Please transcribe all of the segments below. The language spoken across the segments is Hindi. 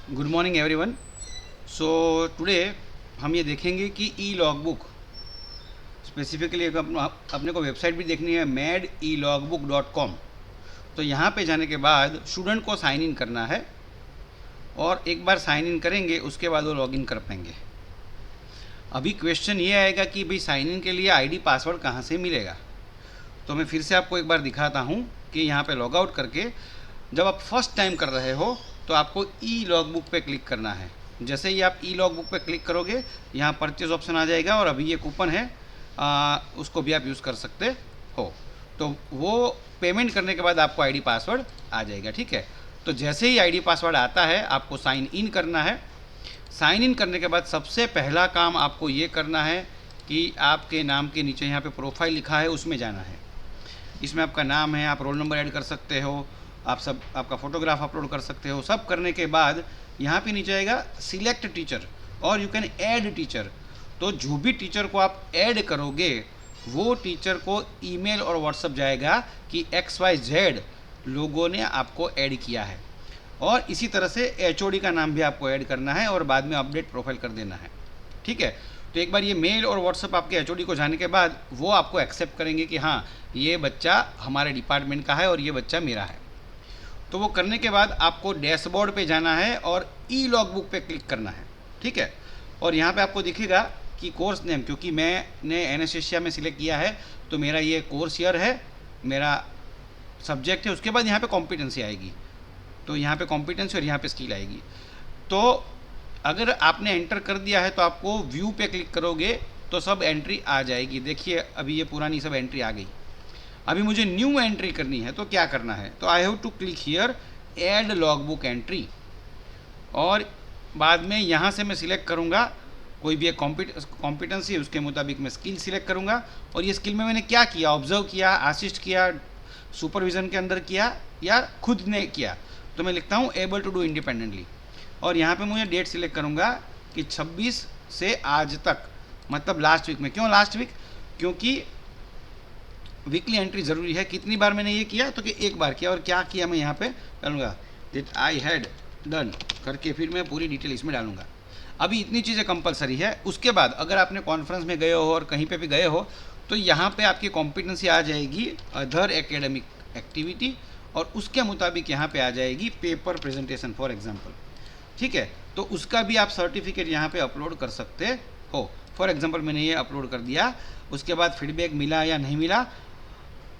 Good morning everyone. So today हम ये देखेंगे कि ई लॉगबुक स्पेसिफिकली अपने को वेबसाइट भी देखनी है madelogbook.com। तो यहाँ पे जाने के बाद स्टूडेंट को साइन इन करना है और एक बार साइन इन करेंगे उसके बाद वो लॉगिन कर पाएंगे। अभी क्वेश्चन ये आएगा कि भाई साइन इन के लिए आईडी पासवर्ड कहाँ से मिलेगा। तो मैं फिर से आपको एक बार दिखाता हूँ कि यहाँ पे लॉग आउट करके जब आप फर्स्ट टाइम कर रहे हो तो आपको ई लॉगबुक पे क्लिक करना है। जैसे ही आप ई लॉगबुक पे क्लिक करोगे यहाँ परचेज ऑप्शन आ जाएगा और अभी ये कूपन है उसको भी आप यूज़ कर सकते हो। तो वो पेमेंट करने के बाद आपको आईडी पासवर्ड आ जाएगा। ठीक है, तो जैसे ही आईडी पासवर्ड आता है आपको साइन इन करना है। साइन इन करने के बाद सबसे पहला काम आपको ये करना है कि आपके नाम के नीचे यहाँ पे प्रोफाइल लिखा है उसमें जाना है। इसमें आपका नाम है, आप रोल नंबर ऐड कर सकते हो, आप सब आपका फ़ोटोग्राफ अपलोड कर सकते हो। सब करने के बाद यहाँ पे नीचे आएगा सिलेक्ट टीचर और यू कैन ऐड टीचर। तो जो भी टीचर को आप ऐड करोगे वो टीचर को ईमेल और व्हाट्सएप जाएगा कि XYZ लोगों ने आपको ऐड किया है। और इसी तरह से HOD का नाम भी आपको ऐड करना है और बाद में अपडेट प्रोफाइल कर देना है। ठीक है, तो एक बार ये मेल और व्हाट्सएप आपके HOD को जाने के बाद वो आपको एक्सेप्ट करेंगे कि हाँ ये बच्चा हमारे डिपार्टमेंट का है और ये बच्चा मेरा है। तो वो करने के बाद आपको डैशबोर्ड पे जाना है और ई लॉगबुक पे क्लिक करना है। ठीक है, और यहाँ पे आपको दिखेगा कि कोर्स नेम, क्योंकि मैंने एनेस्थीसिया में सिलेक्ट किया है तो मेरा ये कोर्स ईयर है, मेरा सब्जेक्ट है। उसके बाद यहाँ पे कॉम्पिटेंसी आएगी, तो यहाँ पे कॉम्पिटेंसी और यहाँ पे स्किल आएगी। तो अगर आपने एंटर कर दिया है तो आपको व्यू पे क्लिक करोगे तो सब एंट्री आ जाएगी। देखिए अभी ये पुरानी सब एंट्री आ गई। अभी मुझे न्यू एंट्री करनी है तो क्या करना है, तो I have to click here add logbook entry और बाद में यहाँ से मैं सिलेक्ट करूँगा कोई भी एक कॉम्पिटेंसी, उसके मुताबिक मैं स्किल सिलेक्ट करूँगा। और ये स्किल में मैंने क्या किया, ऑब्जर्व किया, असिस्ट किया, सुपरविज़न के अंदर किया या खुद ने किया, तो मैं लिखता हूँ एबल टू डू इंडिपेंडेंटली। और यहाँ पे मुझे डेट सिलेक्ट करूँगा कि 26 से आज तक, मतलब लास्ट वीक में। क्यों लास्ट वीक, क्योंकि वीकली एंट्री ज़रूरी है। कितनी बार मैंने ये किया, तो कि एक बार किया। और क्या किया मैं यहाँ पे डालूंगा दैट आई हैड डन करके, फिर मैं पूरी डिटेल इसमें डालूंगा। अभी इतनी चीज़ें कंपलसरी है। उसके बाद अगर आपने कॉन्फ्रेंस में गए हो और कहीं पे भी गए हो तो यहाँ पे आपकी कॉम्पिटेंसी आ जाएगी अदर एकेडमिक एक्टिविटी और उसके मुताबिक यहाँ पे आ जाएगी पेपर प्रेजेंटेशन फॉर एग्जाम्पल। ठीक है, तो उसका भी आप सर्टिफिकेट यहाँ पे अपलोड कर सकते हो। फॉर एग्जाम्पल मैंने ये अपलोड कर दिया, उसके बाद फीडबैक मिला या नहीं मिला।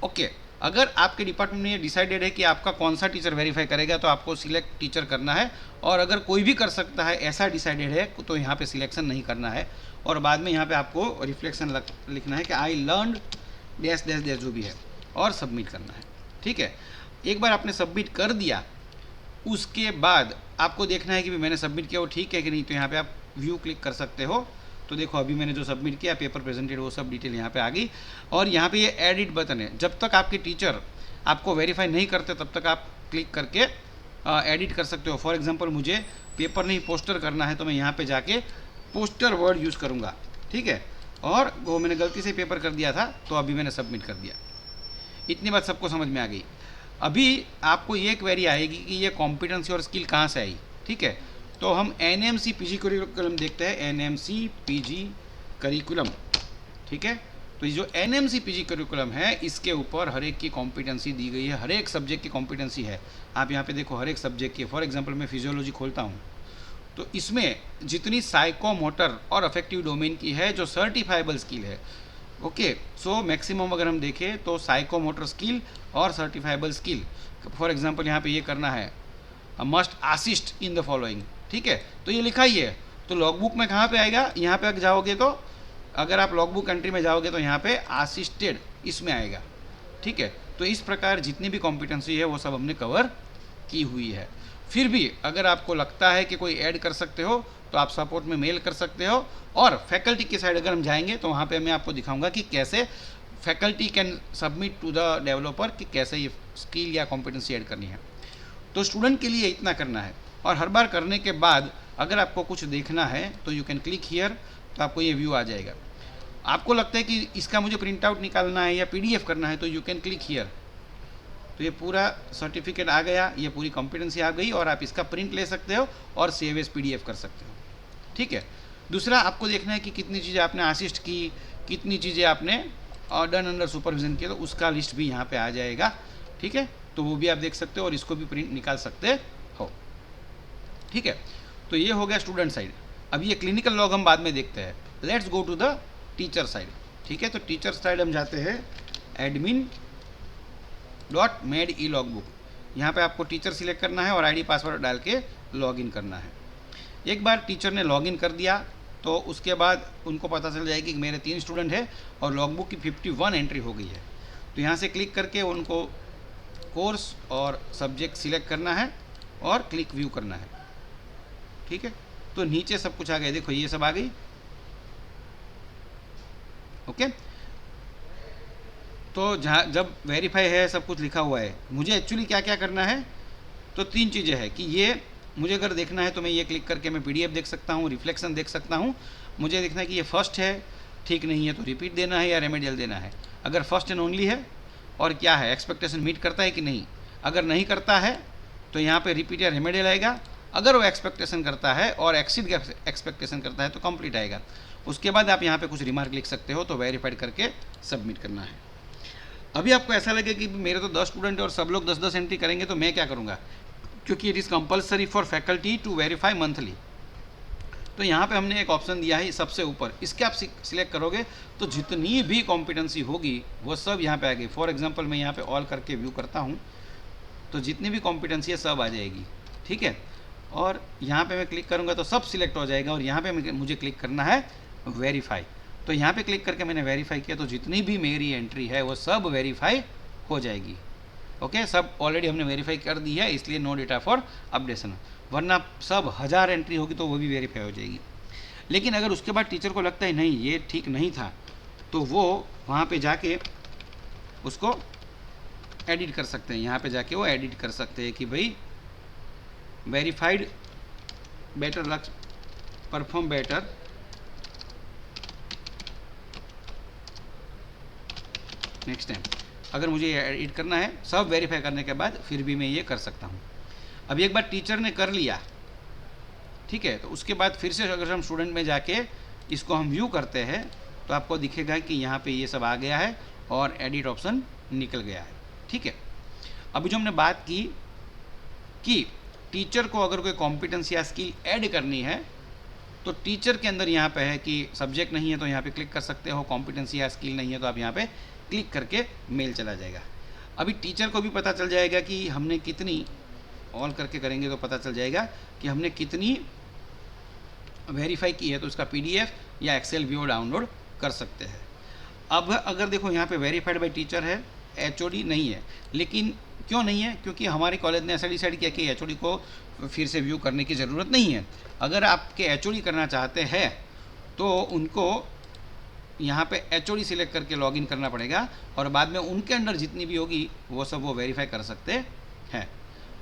ओके, अगर आपके डिपार्टमेंट में ये डिसाइडेड है कि आपका कौन सा टीचर वेरीफाई करेगा तो आपको सिलेक्ट टीचर करना है। और अगर कोई भी कर सकता है ऐसा डिसाइडेड है तो यहाँ पे सिलेक्शन नहीं करना है। और बाद में यहाँ पे आपको रिफ्लेक्शन लिखना है कि I learn dash dash dash जो भी है और सबमिट करना है। ठीक है, एक बार आपने सबमिट कर दिया उसके बाद आपको देखना है कि मैंने सबमिट किया वो ठीक है कि नहीं। तो यहाँ पे आप व्यू क्लिक कर सकते हो। तो देखो अभी मैंने जो सबमिट किया पेपर प्रेजेंटेड वो सब डिटेल यहाँ पे आ गई। और यहाँ पे ये एडिट बटन है, जब तक आपके टीचर आपको वेरीफाई नहीं करते तब तक आप क्लिक करके एडिट कर सकते हो। फॉर एग्जांपल मुझे पेपर नहीं पोस्टर करना है तो मैं यहाँ पे जाके पोस्टर वर्ड यूज़ करूँगा। ठीक है, और वो मैंने गलती से पेपर कर दिया था तो अभी मैंने सबमिट कर दिया। इतनी बात सबको समझ में आ गई। अभी आपको ये क्वेरी आएगी कि ये कॉम्पिटेंसी और स्किल कहाँ से आई। ठीक है, तो हम NMC PG करिकुलम देखते हैं, NMC PG करिकुलम। ठीक है, तो ये जो NMC PG करिकुलम है इसके ऊपर हर एक की कॉम्पिटेंसी दी गई है, हर एक सब्जेक्ट की कॉम्पिटेंसी है। आप यहाँ पे देखो हर एक सब्जेक्ट की। फॉर एग्जांपल मैं फिजियोलॉजी खोलता हूँ तो इसमें जितनी साइकोमोटर और अफेक्टिव डोमेन की है जो सर्टिफाइबल स्किल है। ओके, सो मैक्सिमम अगर हम देखें तो साइकोमोटर स्किल और सर्टिफाइबल स्किल। फॉर एग्जांपल यहाँ पे ये करना है must assist in the following. ठीक है, तो ये लिखा ही है। तो लॉगबुक में कहाँ पे आएगा, यहाँ पे जाओगे तो अगर आप लॉगबुक एंट्री में जाओगे तो यहाँ पे असिस्टेड इसमें आएगा। ठीक है, तो इस प्रकार जितनी भी कॉम्पिटेंसी है वो सब हमने कवर की हुई है। फिर भी अगर आपको लगता है कि कोई ऐड कर सकते हो तो आप सपोर्ट में मेल कर सकते हो। और फैकल्टी की साइड अगर हम जाएंगे तो वहाँ पे मैं आपको दिखाऊंगा कि कैसे faculty can submit to the developer कि कैसे ये स्किल या कॉम्पिटेंसी ऐड करनी है। तो स्टूडेंट के लिए इतना करना है। और हर बार करने के बाद अगर आपको कुछ देखना है तो यू कैन क्लिक हियर, तो आपको ये व्यू आ जाएगा। आपको लगता है कि इसका मुझे प्रिंट आउट निकालना है या PDF करना है तो यू कैन क्लिक हियर तो ये पूरा सर्टिफिकेट आ गया, ये पूरी कॉम्पिटेंसी आ गई और आप इसका प्रिंट ले सकते हो और सेव एज PDF कर सकते हो। ठीक है। दूसरा आपको देखना है कि कितनी चीज़ें आपने असिस्ट की, कितनी चीज़ें आपने डन अंडर सुपरविजन किया, तो उसका लिस्ट भी यहाँ पे आ जाएगा। ठीक है, तो वो भी आप देख सकते हो और इसको भी प्रिंट निकाल सकते हो। ठीक है, तो ये हो गया स्टूडेंट साइड। अब ये क्लिनिकल लॉग हम बाद में देखते हैं। Let's go to the teacher side. ठीक है, तो टीचर साइड हम जाते हैं admin.med.e-logbook। यहाँ पे आपको टीचर सिलेक्ट करना है और ID पासवर्ड डाल के लॉगिन करना है। एक बार टीचर ने लॉगिन कर दिया तो उसके बाद उनको पता चल जाएगी कि मेरे 3 स्टूडेंट है और लॉगबुक की 51 एंट्री हो गई है। तो यहाँ से क्लिक करके उनको कोर्स और सब्जेक्ट सिलेक्ट करना है और क्लिक व्यू करना है। ठीक है, तो नीचे सब कुछ आ गया, देखो ये सब आ गई। ओके, तो जहाँ जब वेरीफाई है सब कुछ लिखा हुआ है, मुझे एक्चुअली क्या क्या करना है, तो 3 चीज़ें हैं कि ये मुझे अगर देखना है तो मैं ये क्लिक करके मैं PDF देख सकता हूँ, रिफ्लेक्शन देख सकता हूँ। मुझे देखना है कि ये फर्स्ट है, ठीक नहीं है तो रिपीट देना है या रेमेडियल देना है। अगर फर्स्ट एंड ओनली है और क्या है, एक्सपेक्टेशन मीट करता है कि नहीं। अगर नहीं करता है तो यहाँ पे रिपीट या रेमेडियल आएगा। अगर वो एक्सपेक्टेशन करता है और एक्सीड एक्सपेक्टेशन करता है तो कंप्लीट आएगा। उसके बाद आप यहाँ पे कुछ रिमार्क लिख सकते हो, तो वेरीफाइड करके सबमिट करना है। अभी आपको ऐसा लगे कि मेरे तो 10 स्टूडेंट है और सब लोग 10-10 एंट्री करेंगे, तो मैं क्या करूँगा, क्योंकि it is compulsory for faculty to verify monthly. तो यहाँ पे हमने एक ऑप्शन दिया है सबसे ऊपर, इसके आप सिलेक्ट करोगे तो जितनी भी कॉम्पिटेंसी होगी वो सब यहाँ पे आ गई। फॉर एग्जांपल मैं यहाँ पे ऑल करके व्यू करता हूँ तो जितनी भी कॉम्पिटेंसी है सब आ जाएगी। ठीक है, और यहाँ पे मैं क्लिक करूँगा तो सब सिलेक्ट हो जाएगा और यहाँ पे मुझे क्लिक करना है वेरीफाई। तो यहाँ पे क्लिक करके मैंने वेरीफाई किया तो जितनी भी मेरी एंट्री है वो सब वेरीफाई हो जाएगी। ओके, सब ऑलरेडी हमने वेरीफाई कर दी है, इसलिए नो डेटा फॉर अपडेशन। वरना सब 1000 एंट्री होगी तो वो भी वेरीफाई हो जाएगी। लेकिन अगर उसके बाद टीचर को लगता है नहीं ये ठीक नहीं था, तो वो वहाँ पे जाके उसको एडिट कर सकते हैं। यहाँ पे जाके वो एडिट कर सकते हैं कि भाई verified better lux perform better next time. अगर मुझे एडिट करना है सब वेरीफाई करने के बाद फिर भी मैं ये कर सकता हूँ। अब एक बार टीचर ने कर लिया, ठीक है, तो उसके बाद फिर से अगर हम स्टूडेंट में जाके इसको हम व्यू करते हैं तो आपको दिखेगा कि यहाँ पे ये सब आ गया है और एडिट ऑप्शन निकल गया है। ठीक है, अभी जो हमने बात की कि टीचर को अगर कोई कॉम्पिटेंस या स्किल ऐड करनी है तो टीचर के अंदर यहाँ पे है कि सब्जेक्ट नहीं है तो यहाँ पे क्लिक कर सकते हो, कॉम्पिटेंसी या स्किल नहीं है तो आप यहाँ पे क्लिक करके मेल चला जाएगा। अभी टीचर को भी पता चल जाएगा कि हमने कितनी, ऑल करके करेंगे तो पता चल जाएगा कि हमने कितनी वेरीफाई की है, तो उसका PDF या एक्सेल व्यू डाउनलोड कर सकते हैं। अब अगर देखो यहाँ पे वेरीफाइड बाय टीचर है, HOD नहीं है। लेकिन क्यों नहीं है, क्योंकि हमारे कॉलेज ने ऐसा डिसाइड किया कि HOD को फिर से व्यू करने की ज़रूरत नहीं है। अगर आपके HOD करना चाहते हैं तो उनको यहाँ पे HOD सिलेक्ट करके लॉगिन करना पड़ेगा और बाद में उनके अंडर जितनी भी होगी वो सब वो वेरीफाई कर सकते हैं।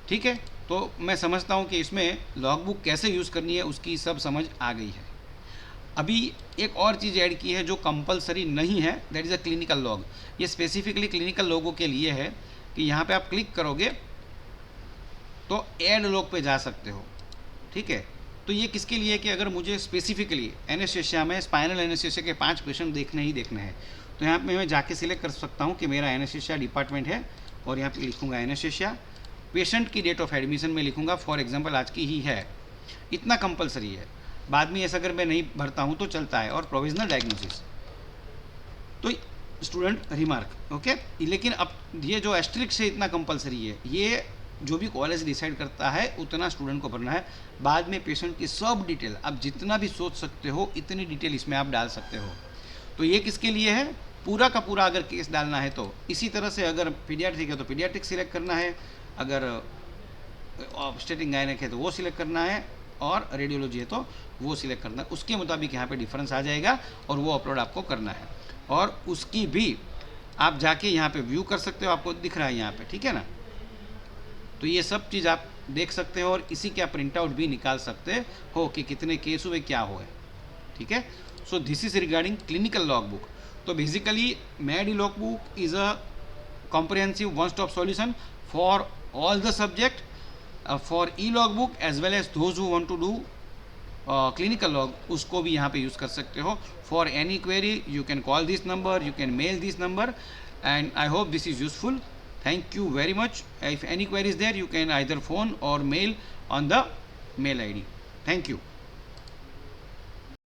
ठीक है, तो मैं समझता हूँ कि इसमें लॉगबुक कैसे यूज़ करनी है उसकी सब समझ आ गई है। अभी एक और चीज़ ऐड की है जो कंपलसरी नहीं है, that is a clinical log. ये स्पेसिफिकली क्लिनिकल लोगों के लिए है कि यहाँ पे आप क्लिक करोगे तो ऐड लॉग पे जा सकते हो। ठीक है, तो ये किसके लिए है कि अगर मुझे स्पेसिफिकली एनेस्थीसिया में स्पाइनल एनेस्थीसिया के 5 पेशेंट देखने ही देखने हैं तो यहाँ पे मैं जाके सिलेक्ट कर सकता हूँ कि मेरा एनेस्थीसिया डिपार्टमेंट है और यहाँ पे लिखूँगा एनेस्थीसिया। पेशेंट की डेट ऑफ एडमिशन में लिखूँगा फॉर एग्जांपल आज की ही है, इतना कंपलसरी है। बाद में ऐसा अगर मैं नहीं भरता हूँ तो चलता है। और प्रोविजनल डायग्नोसिस तो स्टूडेंट रिमार्क, ओके। लेकिन अब ये जो एस्ट्रिक्स है इतना कंपलसरी है, ये जो भी कॉलेज डिसाइड करता है उतना स्टूडेंट को भरना है। बाद में पेशेंट की सब डिटेल आप जितना भी सोच सकते हो इतनी डिटेल इसमें आप डाल सकते हो। तो ये किसके लिए है, पूरा का पूरा अगर केस डालना है तो। इसी तरह से अगर पीडियाट्रिक है तो पीडियाट्रिक सिलेक्ट करना है, अगर ऑब्स्टेटिक गायनेक है तो वो सिलेक्ट करना है, और रेडियोलॉजी है तो वो सिलेक्ट करना है। उसके मुताबिक यहाँ पे डिफरेंस आ जाएगा और वो अपलोड आपको करना है। और उसकी भी आप जाके यहाँ पे व्यू कर सकते हो, आपको दिख रहा है यहाँ पे, ठीक है ना। तो ये सब चीज़ आप देख सकते हो और इसी का प्रिंट आउट भी निकाल सकते हो कि कितने केस हुए, क्या हुए। ठीक है, so this is regarding clinical log book. तो basically med log book is a comprehensive one-stop solution for all the subject for e-logbook as well as those who want to do clinical log, उसको भी यहाँ पे यूज़ कर सकते हो. For any query you can call this number, you can mail this number, and I hope this is useful. Thank you very much. If any query is there, you can either phone or mail on the mail ID. Thank you.